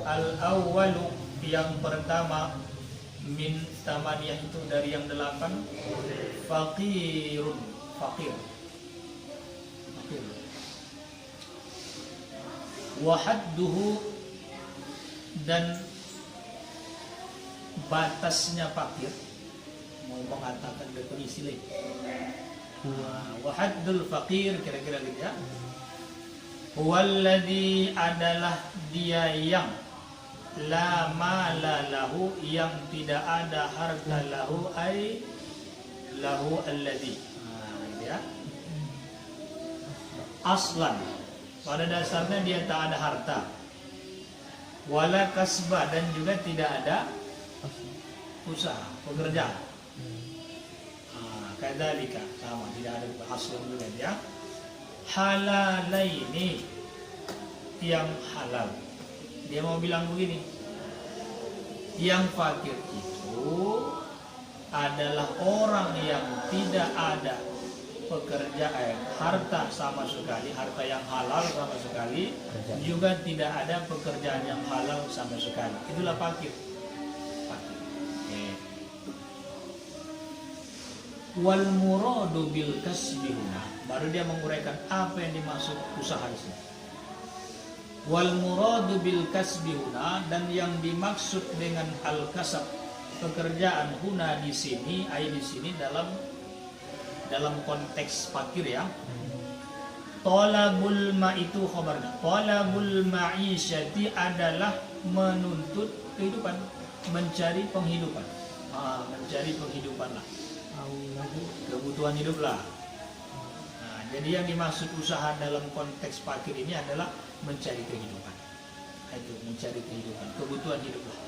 Al-awwalu yang pertama, min tamaniyah itu dari yang 8, faqirun, fakir. Wa hadduhu, dan batasnya fakir, mau mengatakan definisi lain. Wa haddul faqir, kira-kira gitu ya. Huwallazi, adalah dia yang la mala lahu, yang tidak ada harta, lahu ay lahu alladhi, ya. Aslan, pada dasarnya dia tak ada harta. Wala kasba, dan juga tidak ada usaha, pekerjaan. Kadzalika, sama, tidak ada aslan juga dia. Halalaini, yang halal. Dia mau bilang begini, yang fakir itu adalah orang yang tidak ada pekerjaan, harta sama sekali, harta yang halal sama sekali, juga tidak ada pekerjaan yang halal sama sekali. Itulah fakir. Wal muradu bil kasbi, baru dia menguraikan apa yang dimaksud usaha di sini. Wal muradu bil kasbi huna, dan yang dimaksud dengan al kasab, pekerjaan, huna di sini, di sini dalam konteks fakir ya. Talabul ma, itu khabarnya. Talabul ma'isyati adalah menuntut kehidupan, mencari penghidupan. Mencari penghidupan lah, kebutuhan hidup lah. Jadi yang dimaksud usaha dalam konteks fakir ini adalah mencari kehidupan. Itu mencari kehidupan, kebutuhan hidup lah.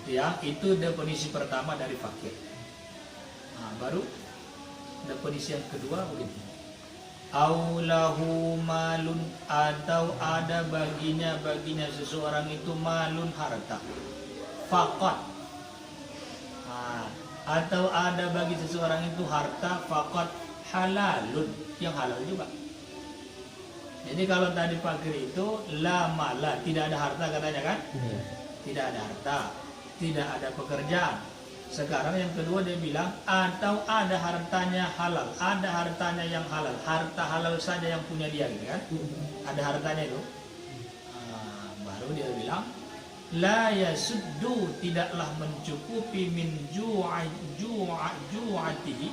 Itu ya, itu definisi pertama dari fakir. Baru definisi yang kedua begitu. Aulahu malun, atau ada baginya seseorang itu malun, harta. Faqat, atau ada bagi seseorang itu harta, faqat halalun, yang halal juga. Jadi kalau tadi fakir itu la mala, tidak ada harta katanya kan? Tidak ada harta, tidak ada pekerjaan. Sekarang yang kedua dia bilang atau ada hartanya halal, ada hartanya yang halal, harta halal saja yang punya dia gitu kan? Ada hartanya itu. Baru dia bilang la yasuddu, tidaklah mencukupi min ju'atihi,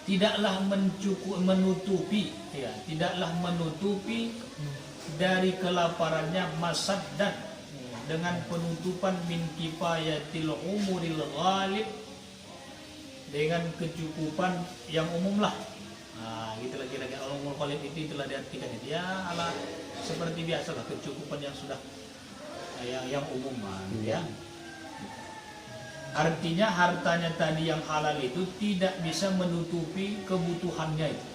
tidaklah menutupi ya, tidaklah menutupi dari kelaparannya, masaddan, dengan penutupan min kifayatil umuril ghalib, dengan kecukupan yang umum lah. Gitu lah kira-kira. Umur ghalib itu telah diartikan dia ala seperti biasa lah, kecukupan yang sudah yang umum ya. Artinya hartanya tadi yang halal itu tidak bisa menutupi kebutuhannya itu.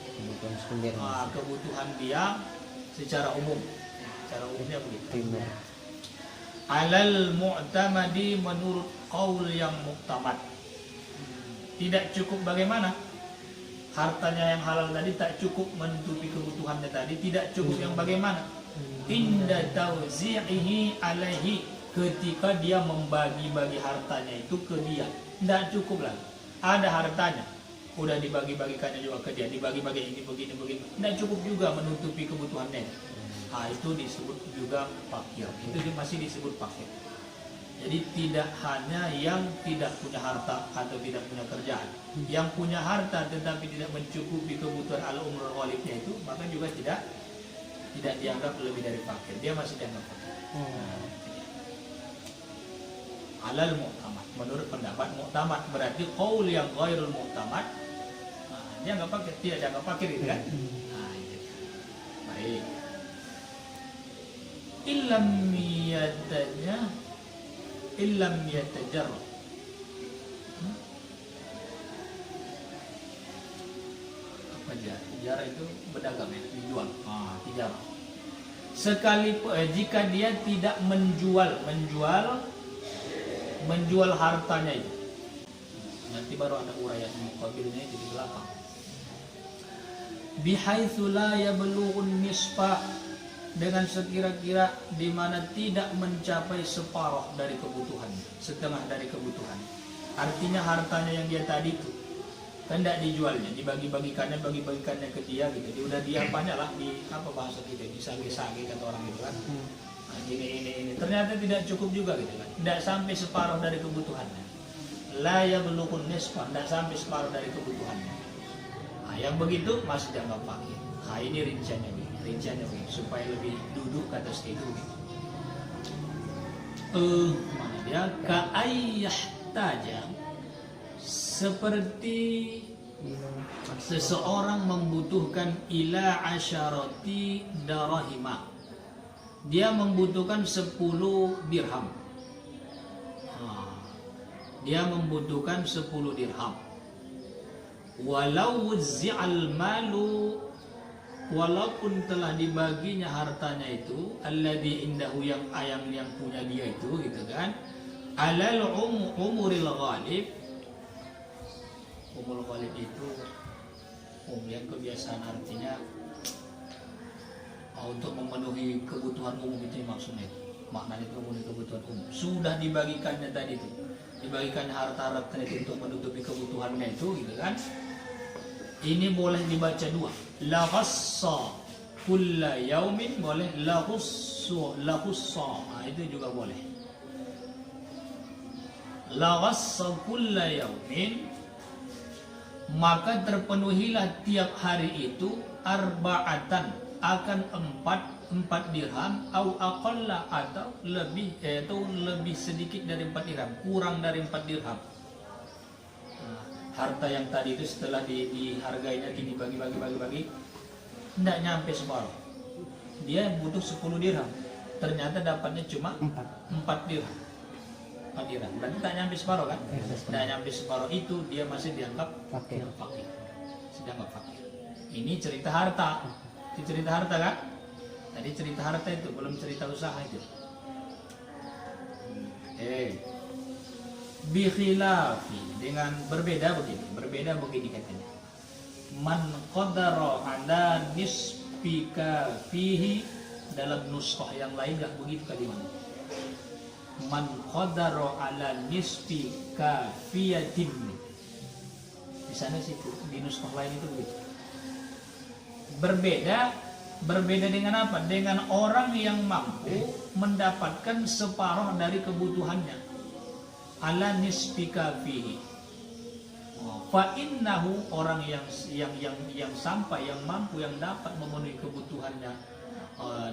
Kebutuhan dia secara umum. Secara umumnya begitu. Alal mu'tamadi, menurut qaul yang muktamad. Tidak cukup bagaimana? Hartanya yang halal tadi tak cukup menutupi kebutuhannya tadi, tidak cukup yang bagaimana? Inda tauzi'ihi alaihi, ketika dia membagi-bagi hartanya itu ke dia, tidak cukup lah. Ada hartanya, udah dibagi-bagikannya juga ke dia, dibagi-bagi ini begini, tidak cukup juga menutupi kebutuhannya. Itu disebut juga fakir. Itu masih disebut fakir. Jadi tidak hanya yang tidak punya harta atau tidak punya kerjaan, yang punya harta tetapi tidak mencukupi kebutuhan al-umrul ghalibnya itu, maka juga tidak dianggap lebih dari fakir. Dia masih dianggap fakir. Alal mu'tamad, menurut pendapat mu'tamad, berarti qaul yang ghairul mu'tamad, dia enggak fakir, tidak dianggap fakir gitu kan? Baik. Illam yatajarrad. Apa jarah itu berdagang ya, dijual. Tijarah. Jika dia tidak menjual hartanya itu. Nanti baru ada uraian muqabilnya itu di belakang. Bihaitsu la yablughun nisfa, dengan sekira-kira di mana tidak mencapai separuh dari kebutuhannya, setengah dari kebutuhan. Artinya hartanya yang dia tadi itu kan tidak dijualnya, dibagi-bagikannya ke dia gitu. Dia udah diapanya lah, di apa bahasa kita, disage-sage kata orang gitu kan. Nah, ini ternyata tidak cukup juga gitu kan. Tidak sampai separuh dari kebutuhannya. La yablughu nisfa, tidak sampai separuh dari kebutuhannya. Nah, yang begitu masih dianggap fakir. Nah, ini rinciannya supaya lebih duduk ke atas itu. Mana dia? Ka'ayyah taja, seperti seseorang membutuhkan ila asyarati darahima. Dia membutuhkan 10 dirham. Dia membutuhkan 10 dirham. Walau wuzzi'al malu, walaupun telah dibaginya hartanya itu, alladhi indahu, yang punya dia itu gitu kan, alal umuril ghalib. Umur ghalib itu yang kebiasaan, artinya untuk memenuhi kebutuhan umum itu maksudnya. Maknanya memenuhi kebutuhan umum. Sudah dibagikannya tadi itu, dibagikan harta-harta itu untuk menutupi kebutuhannya itu gitu kan. Ini boleh dibaca dua. La ghassa kulla yaumin, boleh la ghussa. Itu juga boleh. La ghassa kulla yaumin, maka terpenuhilah tiap hari itu arba'atan, akan 4 dirham, au aqalla, atau lebih sedikit dari 4 dirham, kurang dari 4 dirham. Harta yang tadi itu setelah dihargainya, dibagi, tidak nyampe separuh. Dia butuh 10 dirham, ternyata dapatnya cuma 4 dirham. 4 dirham, berarti tak nyampe separuh kan? Tidak nyampe separuh itu, dia masih dianggap fakir. Dianggap fakir. Ini cerita harta. Itu cerita harta kan? Tadi cerita harta itu, belum cerita usaha itu. Bikhilafi, dengan berbeda begini katanya. Man qadara ala nisfika fihi, dalam nuskah yang lain enggak begitu kalimatnya. Man qadara ala nisfika fiyatin. Di sana situ, di nuskah lain itu begitu. Berbeda dengan apa? Dengan orang yang mampu mendapatkan separuh dari kebutuhannya. Ala nisfika fihi. Fa innahu, orang yang sampai, yang mampu, yang dapat memenuhi kebutuhannya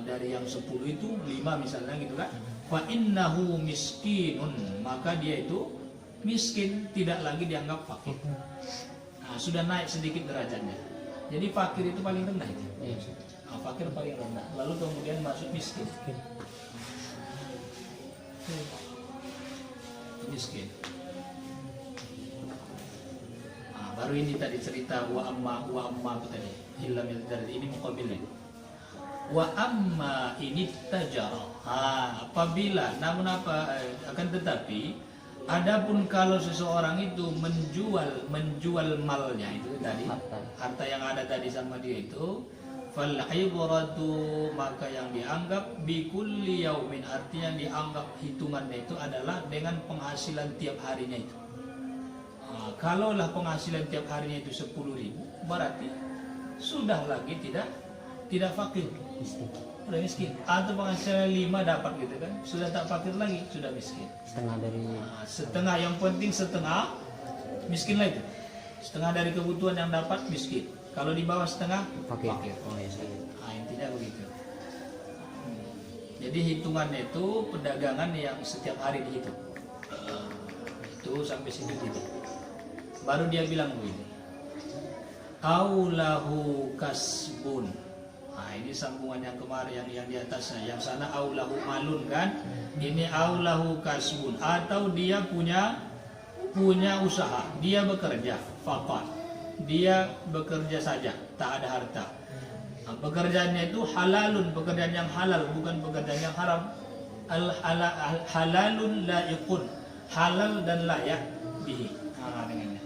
dari yang 10 itu 5 misalnya gitu kan. Fa innahu miskinun, maka dia itu miskin, tidak lagi dianggap fakir. Nah, sudah naik sedikit derajatnya. Jadi fakir itu paling rendah itu. Fakir paling rendah, lalu kemudian masuk miskin. Miskin. Baru ini tadi cerita wa amma tadi. Illam dari ini muqabilnya. Wa amma ini tajara. Apabila, namun akan tetapi, adapun kalau seseorang itu menjual malnya itu tadi, harta yang ada tadi sama dia itu, fal ibratu, maka yang dianggap bikulli yaumin, artinya yang dianggap hitungannya itu adalah dengan penghasilan tiap harinya itu. Kalaulah penghasilan tiap harinya itu 10.000, berarti sudah lagi tidak fakir, sudah miskin. Atau penghasilan 5 dapat gitu kan, sudah tak fakir lagi, sudah miskin. Setengah, yang penting setengah miskin lah itu. Setengah dari kebutuhan yang dapat miskin. Kalau di bawah setengah fakir. Intinya begitu. Jadi hitungannya itu perdagangan yang setiap hari dihitung. Itu sampai situ gitu. Baru dia bilang begini. Aulahu kasbun. Ini sambungan yang kemarin, yang di atasnya. Yang sana aulahu malun kan. Ini aulahu kasbun. Atau dia punya usaha. Dia bekerja. Faqat. Dia bekerja saja, tak ada harta. Pekerjaannya itu halalun, pekerjaan yang halal, bukan pekerjaan yang haram. Halalun laiqun, halal dan layak bihi. Dengannya.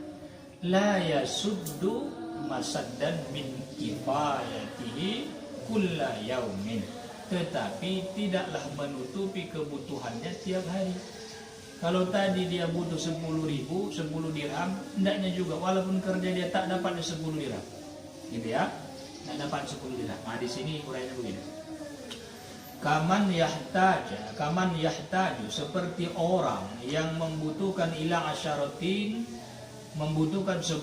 La yasuddu masaddan min kifayatihi kulla yaumin. tetapi tidaklah menutupi kebutuhannya tiap hari. Kalau tadi dia butuh 10.000, 10 dirham, hendaknya juga walaupun kerja dia tak dapat 10 dirham. Gitu ya. Tak dapat 10 dirham. Nah, di sini uraiannya begini. Kaman yahtaju seperti orang yang membutuhkan ila asyaratin, membutuhkan 10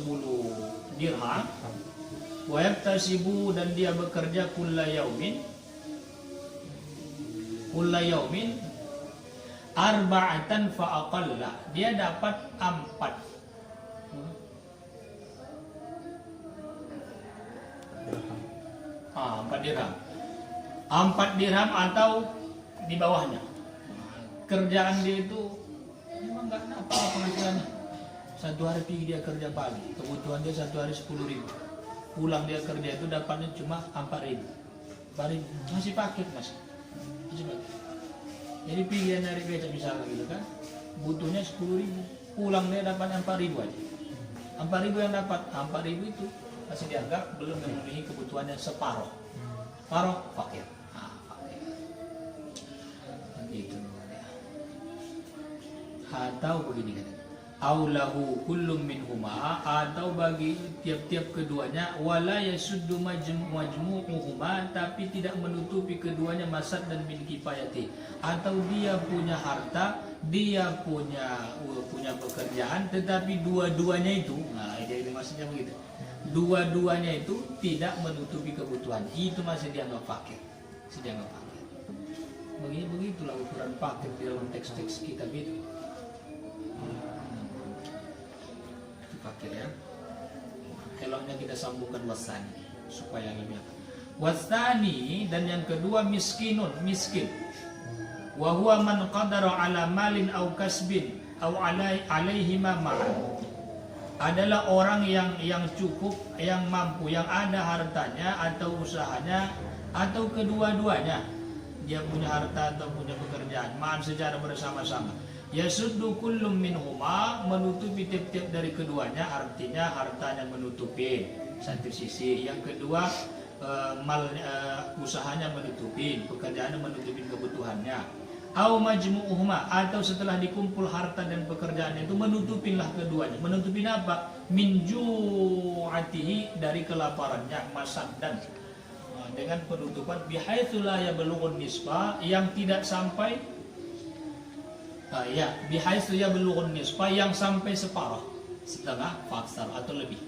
dirham, wa yaktasibu dan dia bekerja kulla yaumin arba'atan fa aqalla, dia dapat 4 dirham. 4 dirham atau di bawahnya. Kerjaan dia itu memang enggak ada apa penghasilannya. Satu hari pergi dia kerja pagi, kebutuhan dia satu hari 10.000. Pulang dia kerja itu dapatnya cuma 4.000. Masih paket masih paket. Jadi pilihan dari beca misalnya gitu kan, butuhnya 10.000, pulang dia dapat 4.000 aja. 4.000 yang dapat, 4.000 itu masih dianggap belum memenuhi kebutuhannya separuh. Paruh fakir. Fakir. Begitu ya. Atau begini kan. Aulahu kullum minhuma, atau bagi tiap-tiap keduanya, wala yasuddu majmu'uhuma, tapi tidak menutupi keduanya masad dan bil kifayati. Atau dia punya harta, dia punya pekerjaan, tetapi dua-duanya itu, nah ini maksudnya begitu. Dua-duanya itu tidak menutupi kebutuhan, itu masih dianggap fakir. Begitulah ukuran fakir di dalam teks-teks kitab itu. Fakir ya. Eloknya kita sambungkan wasani supaya lebih. Wasani dan yang kedua miskin. Wa huwa man qadara ala malin aw kasbin aw alaihima ma'an. Adalah orang yang cukup, yang mampu, yang ada hartanya atau usahanya atau kedua-duanya. Dia punya harta atau punya pekerjaan, ma'an secara bersama-sama. Yasuddu kullum minhuma, menutupi tiap-tiap dari keduanya, artinya hartanya menutupi satu sisi, yang kedua usahanya menutupi, pekerjaannya menutupi kebutuhannya. Au majmu'uhuma, atau setelah dikumpul harta dan pekerjaan itu menutupinlah keduanya. Menutupin apa? Min ju'atihi, dari kelaparannya, masaddan, dengan penutupan bihaitsu la yablughun nisfa, yang tidak sampai bihaitsu yablughun nisfa, yang sampai separuh, setengah, faksar atau lebih.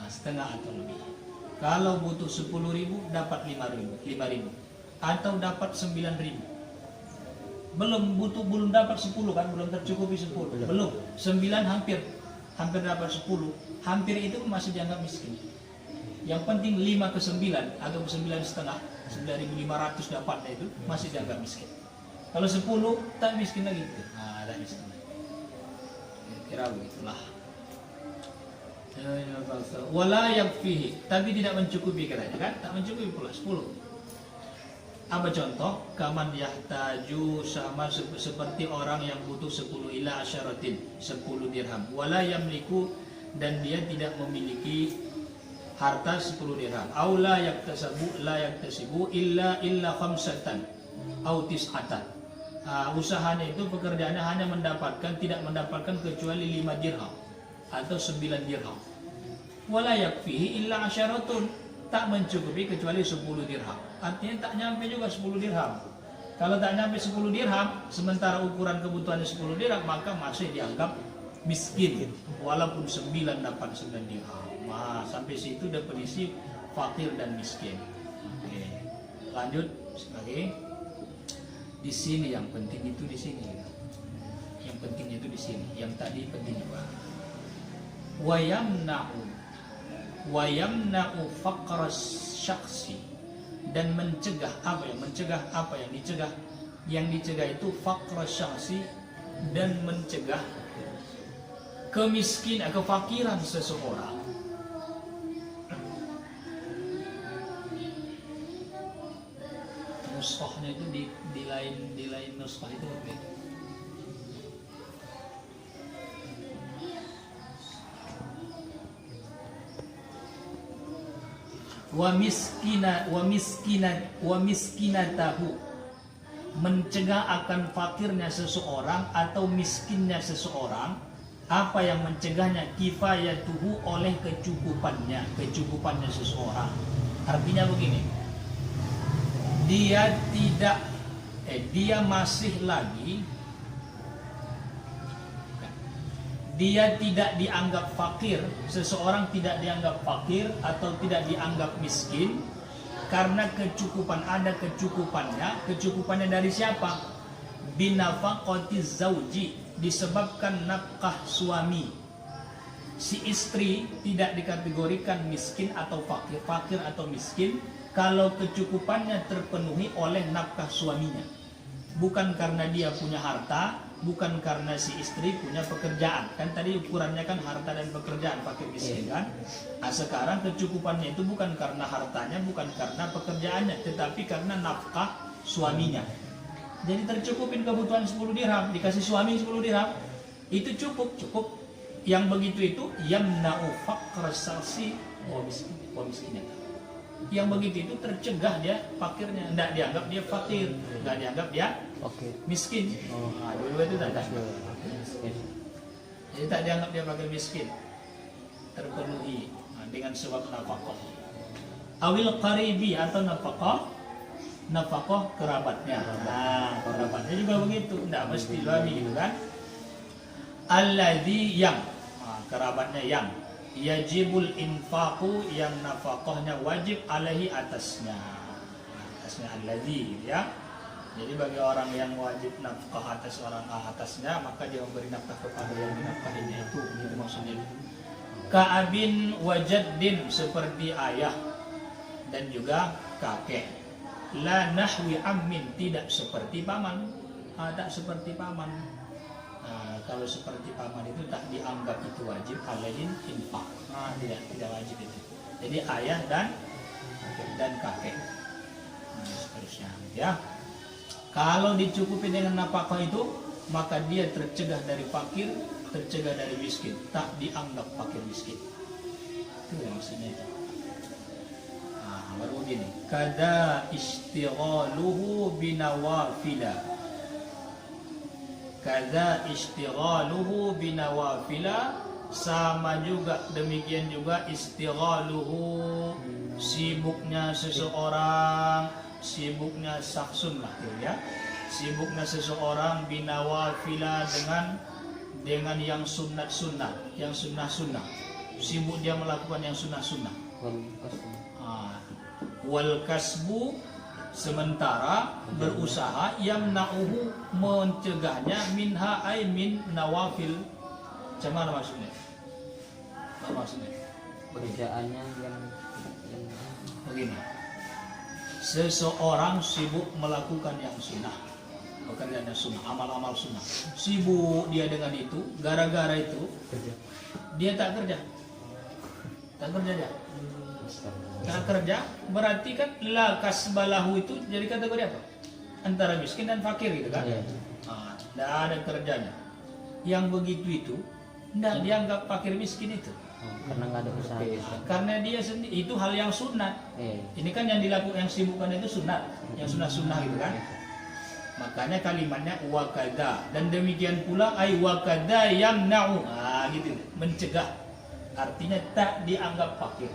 Setengah atau lebih. Kalau butuh 10.000 dapat 5.000 atau dapat 9.000. Belum dapat 10 kan, belum tercukupi 10. Belum. 9 hampir dapat 10. Hampir itu masih dianggap miskin. Yang penting 5 ke 9 atau 9,5, 9.500 dapatnya itu masih dianggap miskin. Kalau 10 tak miskin lagi. Tak miskin lagi. Kira begitulah. Wala yakfihi, tapi tidak mencukupi katanya kan? Tak mencukupi pula 10. Apa contoh? Kaman yahtaju, sama seperti orang yang butuh 10 ila asyaratin, 10 dirham. Wala yamliku, dan dia tidak memiliki harta 10 dirham. Au la yaktasibu illa khamsatan au tis'atan. Usahanya itu, pekerjaannya hanya tidak mendapatkan kecuali 5 dirham atau 9 dirham. Wala yakfihi illa asyaratun, tak mencukupi kecuali 10 dirham. Artinya tak nyampe juga 10 dirham. Kalau tak nyampe 10 dirham, sementara ukuran kebutuhannya 10 dirham, maka masih dianggap miskin walaupun 9 dapat 9 dirham. Sampai situ definisi fakir dan miskin. Oke. Lanjut sebagai di sini yang penting itu di sini. Yang penting itu di sini. Yang tadi penting juga. Wayamna'u faqra syakhsi, dan mencegah apa ya? Mencegah apa yang dicegah? Yang dicegah itu faqra syakhsi, dan mencegah kemiskinan, kefakiran seseorang. Nuskhahnya itu di lain nuskhah itu berbeda. wa miskinatahu, mencegah akan fakirnya seseorang atau miskinnya seseorang. Apa yang mencegahnya? Kifayatuhu, oleh kecukupannya seseorang. Artinya begini, dia tidak dianggap fakir, seseorang tidak dianggap fakir atau tidak dianggap miskin karena ada kecukupannya dari siapa? Binafaqatiz zauji, disebabkan nafkah suami. Si istri tidak dikategorikan miskin atau fakir atau miskin kalau kecukupannya terpenuhi oleh nafkah suaminya. Bukan karena dia punya harta, bukan karena si istri punya pekerjaan. Kan tadi ukurannya kan harta dan pekerjaan, fakir miskin kan. Nah, sekarang kecukupannya itu bukan karena hartanya, bukan karena pekerjaannya, tetapi karena nafkah suaminya. Jadi tercukupin kebutuhan 10 dirham, dikasih suami 10 dirham, itu cukup. Yang begitu itu yamna'u faqra salsi wa miskinnya. Yang begitu itu tercegah dia fakirnya, tidak dianggap dia fakir, tidak dianggap dia miskin. Nah, dua-dua itu tidak. Jadi tak dianggap dia fakir miskin, terpenuhi dengan sebab nafkah. Awil qaribi, atau nafkah kerabatnya. Nah, kerabatnya juga begitu, tidak mesti suami gitu kan. Alladzi, yang kerabatnya yang yajibul infaqu, yang nafkahnya wajib alaihi, atasnya alladzi gitu ya. Jadi bagi orang yang wajib nafkah atas orang atasnya, maka dia memberi nafkah kepada yang dinafkahinya itu maksudnya. Ka'abin wajaddin, seperti ayah dan juga kakek. La nahwi ammin, tidak seperti paman. Tak seperti paman. Kalau seperti paman itu tak dianggap itu wajib alaihin infak. Tidak wajib itu. Jadi ayah dan kakek. Seterusnya ya. Kalau dicukupi dengan nafkah itu, maka dia tercegah dari fakir, tercegah dari miskin, tak dianggap fakir miskin. Itu yang maksudnya itu. Baru gini, kada istighaluhu binawafila. Kada istighaluhu binawafila, sama juga, demikian juga istighaluhu, sibuknya seseorang, sibuknya saksun lah ya. Sibuknya seseorang binawafila, dengan yang sunat, yang sunnah. Sibuk dia melakukan yang sunnah. Wal kasbu, sementara berusaha, yamna'uhu, mencegahnya, minha ay min nawafil. Macam mana maksudnya? Pekerjaannya yang begini. Seseorang sibuk melakukan yang sunnah, pekerjaan yang sunnah, amal-amal sunnah. Sibuk dia dengan itu, gara-gara itu dia tak kerja dia. Tak kerja, berarti kan la kasbalahu itu jadi kategori apa? Antara miskin dan fakir gitu kan? Tidak ada kerjanya. Yang begitu itu tidak dianggap fakir miskin itu. Karena nggak ada usaha. Karena dia sendiri itu hal yang sunat. Ini kan yang dilakukan, yang sibukkan itu sunat, yang sunnah gitu kan? Makanya kalimatnya wakada, dan demikian pula ay wakada yamna'u, gitu, mencegah. Artinya tak dianggap fakir.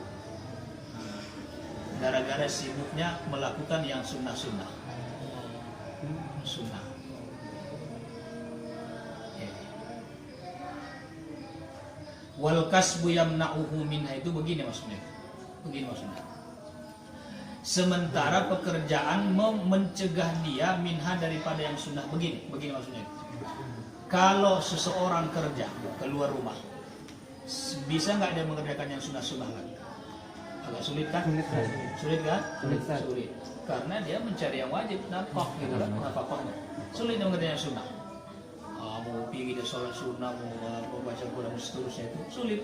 Gara-gara sibuknya melakukan yang sunnah. Wal kasbu yamna'uhu minha, itu begini maksudnya. Sementara pekerjaan mencegah dia minha, daripada yang sunnah. Begini maksudnya. Kalau seseorang kerja keluar rumah, bisa nggak dia mengerjakan yang sunnah lagi? Agak sulit kan? Sulit. Karena dia mencari yang wajib, nafkah gitu kan, nafkahnya. Sulit dia mengerjakan yang sunnah. Mau pergi dia sholat sunnah, mau baca Quran seterusnya, itu sulit.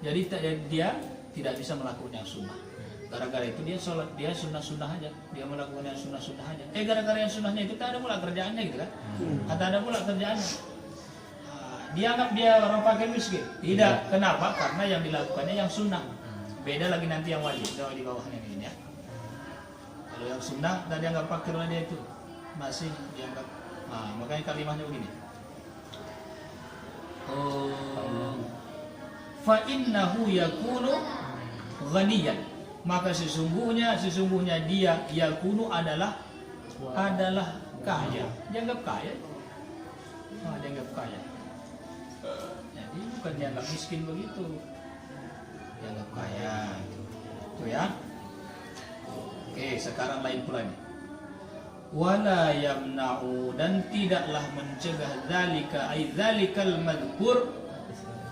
Jadi dia tidak bisa melakukan yang sunnah. Gara-gara itu dia sholat, dia sunnah aja, dia melakukan yang sunnah aja. Gara-gara yang sunnahnya itu tak ada pula kerjaannya gitu kan? Atau ada pula kerjaannya. Dia anggap dia orang fakir miskin. Tidak. Kenapa? Karena yang dilakukannya yang sunnah. Beda lagi nanti yang wajib, kalau di bawahnya ini ya. Kalau yang sunnah tadi anggap fakir dia itu masih dianggap. Nah, makanya kalimatnya begini. Fa innahu yakunu ghaniyan. Maka sesungguhnya dia yakunu adalah kaya. Dianggap kaya. Dianggap kaya. Jadi bukan dianggap miskin begitu. Dianggap kaya itu ya. Oke, sekarang lain pula nih. Wala yamna'u, dan tidaklah mencegah dzalikal madhkur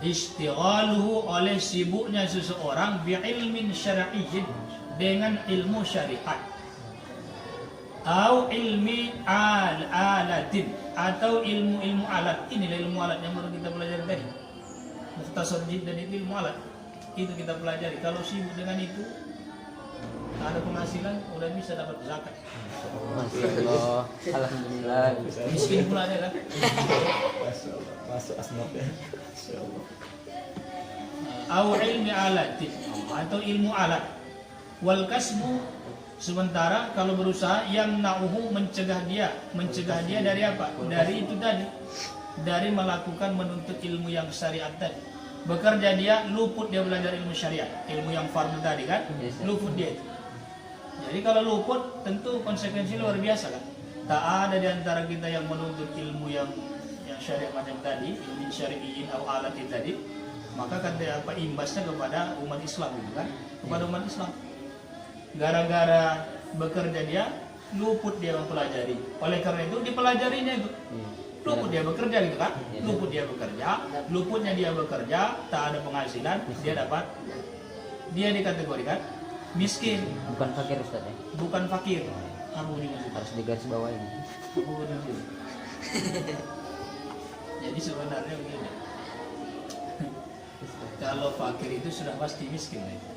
istighaluhu, oleh sibuknya seseorang bi'ilmin syar'iyyin, dengan ilmu syariat, atau ilmi alatin, atau ilmu alat. Inilah ilmu alat yang baru kita pelajari tadi. Mukhtasar jiddan itu ilmu alat. Itu kita pelajari. Kalau sibuk dengan itu, ada penghasilan, udah bisa dapat zakat. Masyaallah, alhamdulillah. Miskin pula ada kan? Masuk asnaf ya. Masyaallah. Au ilmi alatin, atau ilmu alat. Wal kasbu, sementara kalau berusaha yang nauhu, mencegah dia dari apa? Dari itu tadi, dari melakukan menuntut ilmu yang syariat tadi. Bekerja dia, luput dia belajar ilmu syariat, ilmu yang fardu tadi kan, luput dia itu. Jadi kalau luput, tentu konsekuensi luar biasa kan. Tak ada di antara kita yang menuntut ilmu yang syariat macam tadi, ilmu syari'in atau alat itu tadi, maka kata apa, imbasnya kepada umat Islam gitu kan, kepada umat Islam. Gara-gara bekerja dia, luput dia mempelajari. Oleh karena itu dipelajarinya itu. Luput dia bekerja gitu kan, luput dia bekerja, luputnya dia bekerja, tak ada penghasilan, dia dikategorikan miskin. Bukan fakir Ustaz ya? Bukan fakir. Harus digaris bawahi. Jadi sebenarnya begini. Kalau fakir itu sudah pasti miskin lah itu.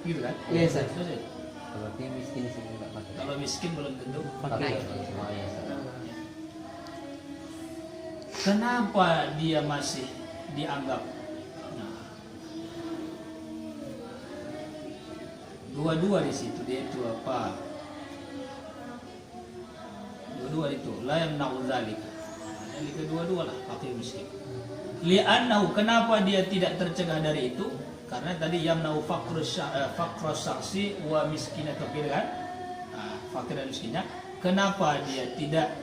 Gitu kan? Iya, Ustaz. Betul. Kalau dia miskin sih enggak fakir. Kalau miskin belum tentu Fakir. fakir. Oh, iya, Ustaz. Kenapa dia masih dianggap? Nah, dua-dua di situ dia itu apa? Dua-dua itu la yamna'u dzalika. Jadi kedua-dua lah fakir miskin. Li'annahu, kenapa dia tidak tercegah dari itu? Karena tadi yamna'u faqrus syakhsi wa miskinatu kan? Nah, fakir dan miskinnya. Kenapa dia tidak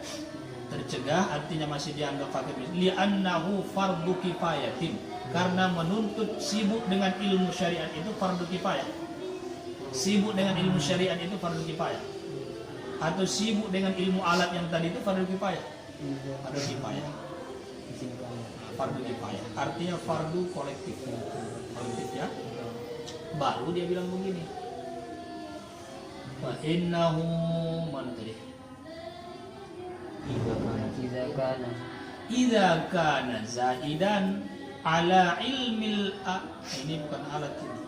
tercegah, artinya masih dianggap fakir miskin? Li'annahu fardu kifayatin, karena menuntut sibuk dengan ilmu syariat itu fardu kifayah. Sibuk dengan ilmu syariat itu fardu kifayah, atau sibuk dengan ilmu alat yang tadi itu fardu kifayah. Fardu kifayah, fardu kifayah, artinya fardu kolektif ya. Baru dia bilang begini, wa innahu, mana tadi? Idza kana zaidan ala ilmil ini bukan alat ini.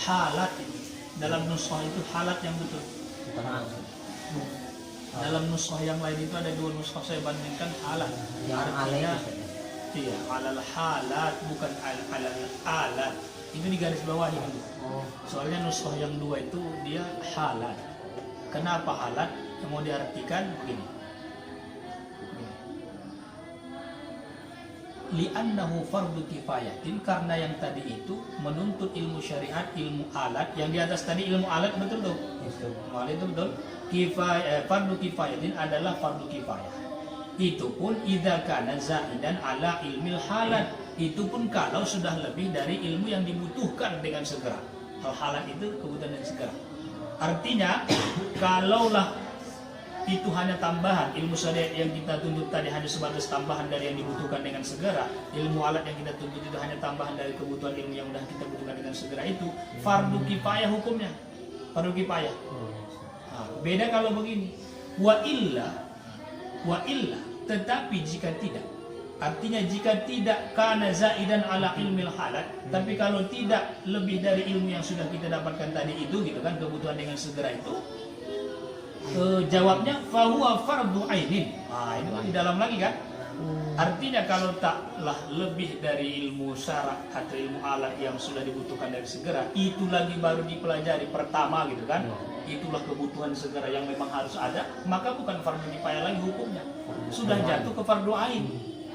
Halat ini. Dalam nuskhah itu halat yang betul. Dalam nuskhah yang lain itu ada dua nuskhah, saya bandingkan halat. Yang artinya iya, alal halat, bukan alal alat. Itu di garis bawah ini. Soalnya nuskhah yang dua itu dia halat. Kenapa halat? Yang mau diartikan begini. Li'annahu fardu kifayatin, karena yang tadi itu menuntut ilmu syariat, ilmu alat. Yang di atas tadi ilmu alat betul tuh. Ilmu alat itu betul. Fardu kifayatin adalah fardu kifayah. Itu pun idza kana zaidan ala ilmil halat. Itu pun kalau sudah lebih dari ilmu yang dibutuhkan dengan segera. Halat itu kebutuhan yang segera. Artinya, kalaulah itu hanya tambahan, ilmu syariat yang kita tuntut tadi hanya sebatas tambahan dari yang dibutuhkan dengan segera, ilmu alat yang kita tuntut itu hanya tambahan dari kebutuhan ilmu yang sudah kita butuhkan dengan segera, itu fardu kifayah hukumnya, fardu kifayah. Nah, beda kalau begini, wa illa, tetapi jika tidak, artinya jika tidak kana zaidan ala ilmil halat, tapi kalau tidak lebih dari ilmu yang sudah kita dapatkan tadi itu, gitu kan, kebutuhan dengan segera itu, jawabnya fahuwa fardu ainin. Nah, ini di dalam lagi kan, Artinya kalau taklah lebih dari ilmu syarak atau ilmu alat yang sudah dibutuhkan dari segera, itu lagi baru dipelajari pertama gitu kan. Itulah kebutuhan segera yang memang harus ada, maka bukan fardu kifayah lagi hukumnya. Sudah jatuh ke fardu ain.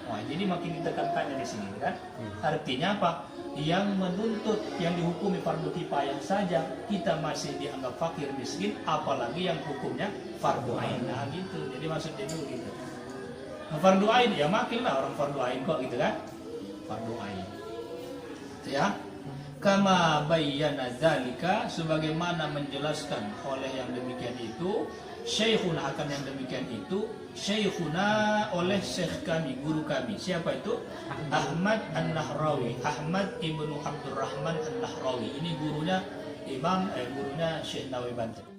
Wah, jadi makin ditekankannya di sini kan. Artinya apa? Yang menuntut, yang dihukumi fardu kifayah saja, kita masih dianggap fakir miskin, apalagi yang hukumnya fardu ain. Nah gitu. Jadi maksudnya itu gitu. Nah, fardu ain ya makinlah orang fardu ain kok gitu kan. Fardu ain. Ya. Kama bayyana dzalika, sebagaimana menjelaskan oleh yang demikian itu, syekhuna akan yang demikian itu, syekhuna oleh syekh kami, guru kami. Siapa itu? Ahmad An-Nahrawi, Ahmad ibnu Abdurrahman An-Nahrawi. Ini gurunya gurunya Syekh Nawawi Banten.